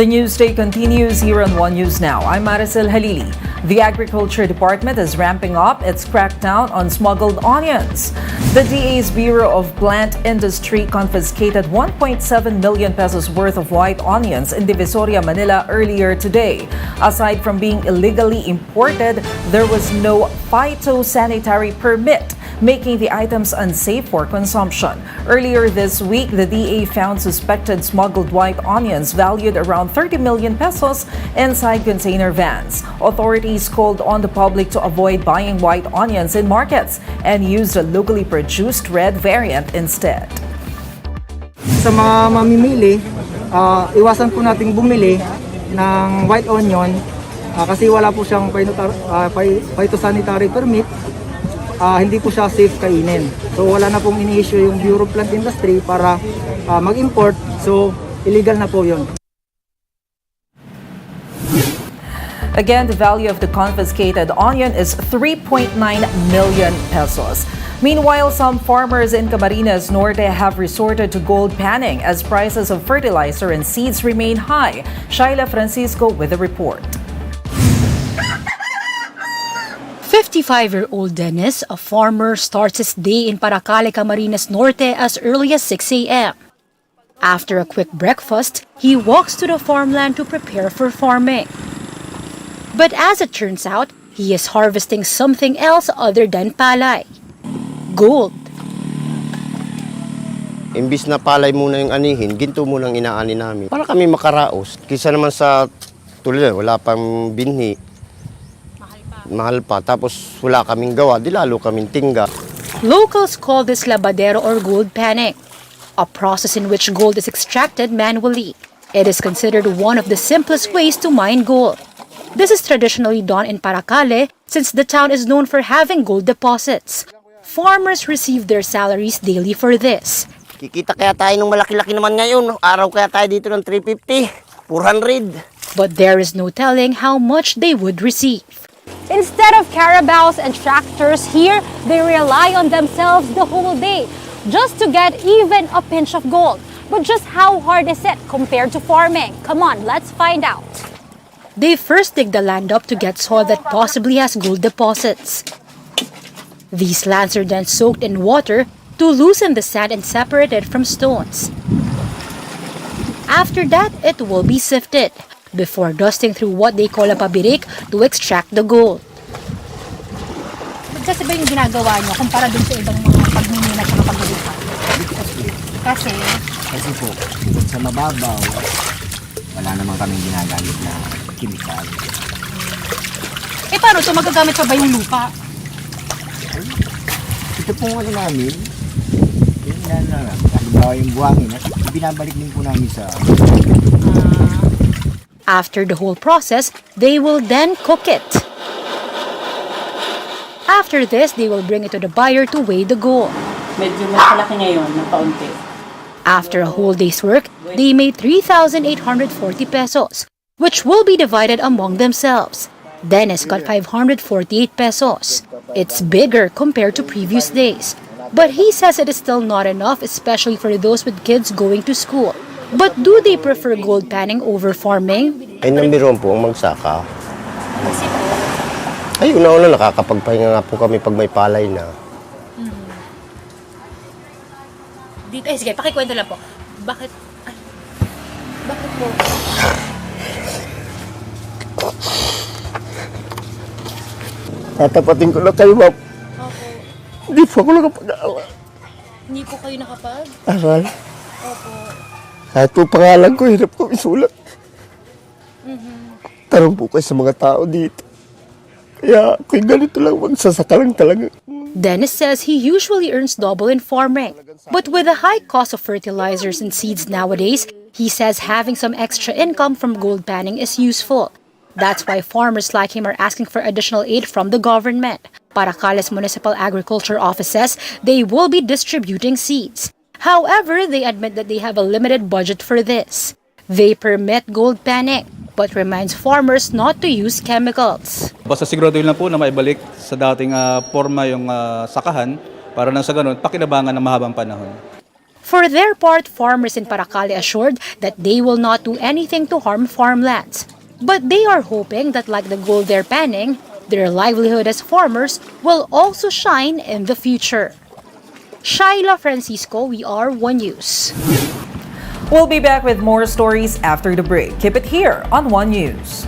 The news day continues here on One News Now. I'm Maricel Halili. The Agriculture Department is ramping up its crackdown on smuggled onions. The DA's Bureau of Plant Industry confiscated 1.7 million pesos worth of white onions in Divisoria, Manila earlier today. Aside from being illegally imported, there was no phytosanitary permit, making the items unsafe for consumption. Earlier this week, the DA found suspected smuggled white onions valued around 30 million pesos inside container vans. Authorities called on the public to avoid buying white onions in markets and use the locally produced red variant instead. Sa mga mamimili, iwasan po nating bumili ng white onion kasi wala po siyang phytosanitary permit. Hindi po siya safe kainin. So wala na pong ini-issue yung Bureau of Plant Industry para mag-import. So illegal na po yun. Again, the value of the confiscated onion is 3.9 million pesos. Meanwhile, some farmers in Camarines Norte have resorted to gold panning as prices of fertilizer and seeds remain high. Shaila Francisco with a report. 55-year-old Dennis, a farmer, starts his day in Paracale, Camarines Norte as early as 6 a.m. After a quick breakfast, he walks to the farmland to prepare for farming. But as it turns out, he is harvesting something else other than palay. Gold. Imbis na palay muna yung anihin, ginto muna ang inaani namin. Para kami makaraos. Kisa naman sa tulad, wala pang binhi. Mahal pa. Tapos wala kaming gawa, di lalo kaming tingga. Locals call this labadero or gold panning, a process in which gold is extracted manually. It is considered one of the simplest ways to mine gold. This is traditionally done in Paracale since the town is known for having gold deposits. Farmers receive their salaries daily for this. Kikita kaya tayo ng malaki-laki naman ngayon. Araw kaya tayo dito ng 350, 400. But there is no telling how much they would receive. Instead of carabaos and tractors here, they rely on themselves the whole day just to get even a pinch of gold. But just how hard is it compared to farming? Come on, let's find out. They first dig the land up to get soil that possibly has gold deposits. These lands are then soaked in water to loosen the sand and separate it from stones. After that, it will be sifted before dusting through what they call a pabirik to extract the gold. Kasi ba yung ginagawa nyo kumpara dun sa ibang mga pagmimina at pagbibigay? Kasi po, bukod sa mababaw, wala naman kaming ginagamit na chemical. paano ito? Magagamit pa ba yung lupa? Ito pong ano namin, yung halimbawa yung buhangin, binabalik din po namin sa... After the whole process, they will then cook it. After this, they will bring it to the buyer to weigh the gold. Medyo mas malaki ngayon ng kaunti. After a whole day's work, they made 3,840 pesos, which will be divided among themselves. Dennis got 548 pesos. It's bigger compared to previous days. But he says it is still not enough, especially for those with kids going to school. But do they prefer gold panning over farming? Ay, nambiron po ang magsaka. Ay, una-una nakakapagpahinga nga po kami pag may palay na. Dito, sige, pakikwento lang po. Bakit po? Tatapatin ko lang kayo, ma'am. Opo. Hindi po ako nakapag-aaral. Hindi po kayo nakapag? Aral. Opo. Kahit po pangalan ko, hirap ko isulat. Tarong po kayo sa mga tao dito. Kaya kung ganito lang, magsasaka lang talaga. Dennis says he usually earns double in farming. But with the high cost of fertilizers and seeds nowadays, he says having some extra income from gold panning is useful. That's why farmers like him are asking for additional aid from the government. Paracales Municipal Agriculture Office says they will be distributing seeds. However, they admit that they have a limited budget for this. They permit gold panning, but reminds farmers not to use chemicals. Basta siguraduhin lang po na maibalik sa dating forma yung sakahan para nang sa ganun, pakinabangan ng mahabang panahon. For their part, farmers in Paracale assured that they will not do anything to harm farmlands. But they are hoping that like the gold they're panning, their livelihood as farmers will also shine in the future. Shaila Francisco, we are One News. We'll be back with more stories after the break. Keep it here on One News.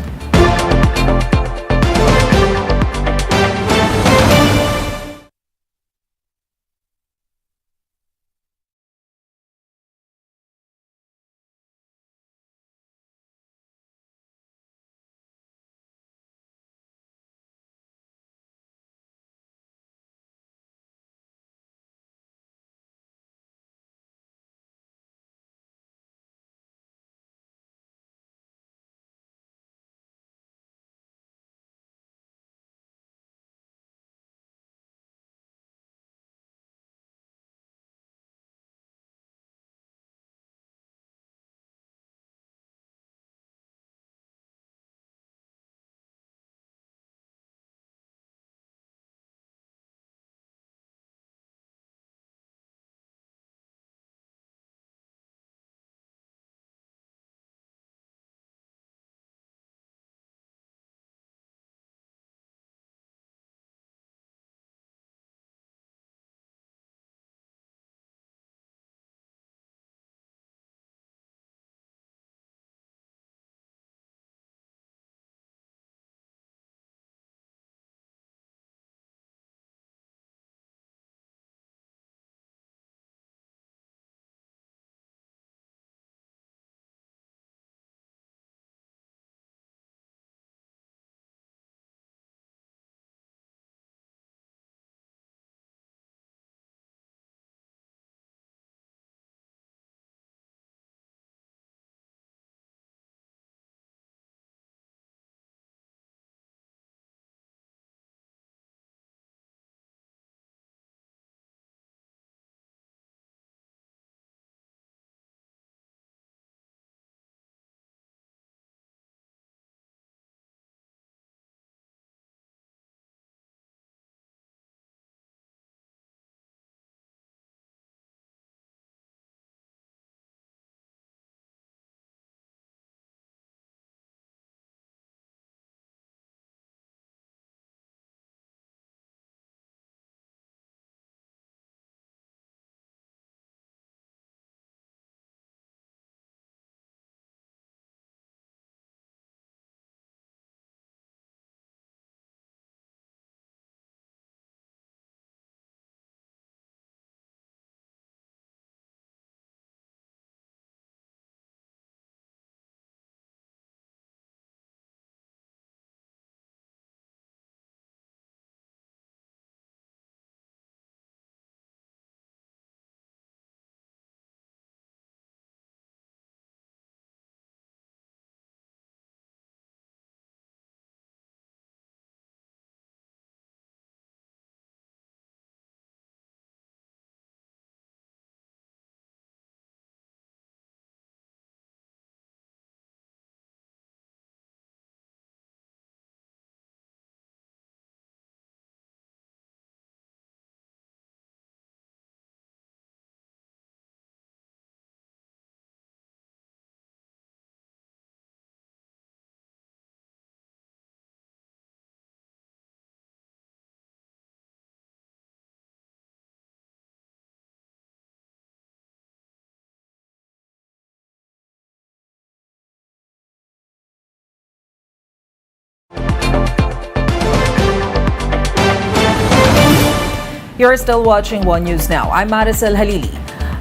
You're still watching One News Now. I'm Maricel Halili.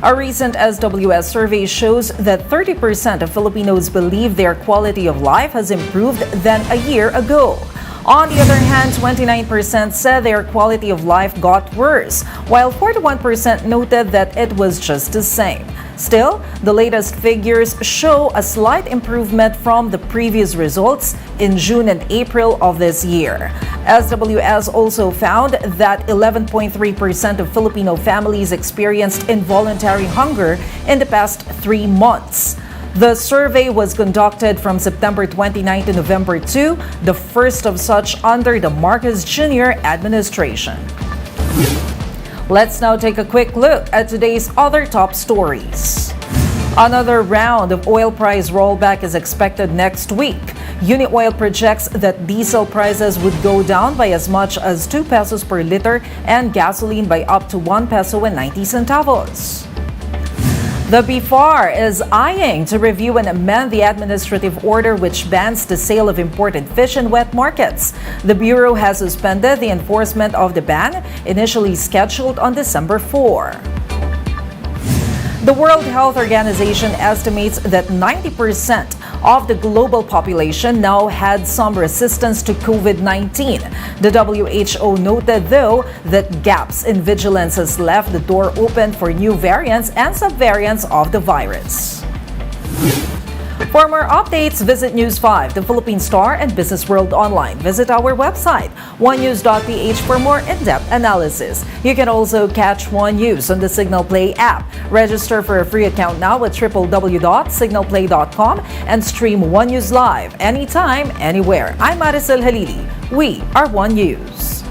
A recent SWS survey shows that 30% of Filipinos believe their quality of life has improved than a year ago. On the other hand, 29% said their quality of life got worse, while 41% noted that it was just the same. Still, the latest figures show a slight improvement from the previous results in June and April of this year. SWS also found that 11.3% of Filipino families experienced involuntary hunger in the past 3 months. The survey was conducted from September 29 to November 2, the first of such under the Marcos Jr. administration. Let's now take a quick look at today's other top stories. Another round of oil price rollback is expected next week. Unit Oil projects that diesel prices would go down by as much as 2 pesos per liter and gasoline by up to 1 peso and 90 centavos. The BFAR is eyeing to review and amend the administrative order which bans the sale of imported fish in wet markets. The Bureau has suspended the enforcement of the ban, initially scheduled on December 4. The World Health Organization estimates that 90% of the global population now had some resistance to COVID-19. The WHO noted, though, that gaps in vigilance has left the door open for new variants and subvariants of the virus. For more updates, visit News 5, the Philippine Star, and Business World Online. Visit our website, onenews.ph, for more in-depth analysis. You can also catch One News on the Signal Play app. Register for a free account now at www.signalplay.com and stream One News live anytime, anywhere. I'm Maricel Halili. We are One News.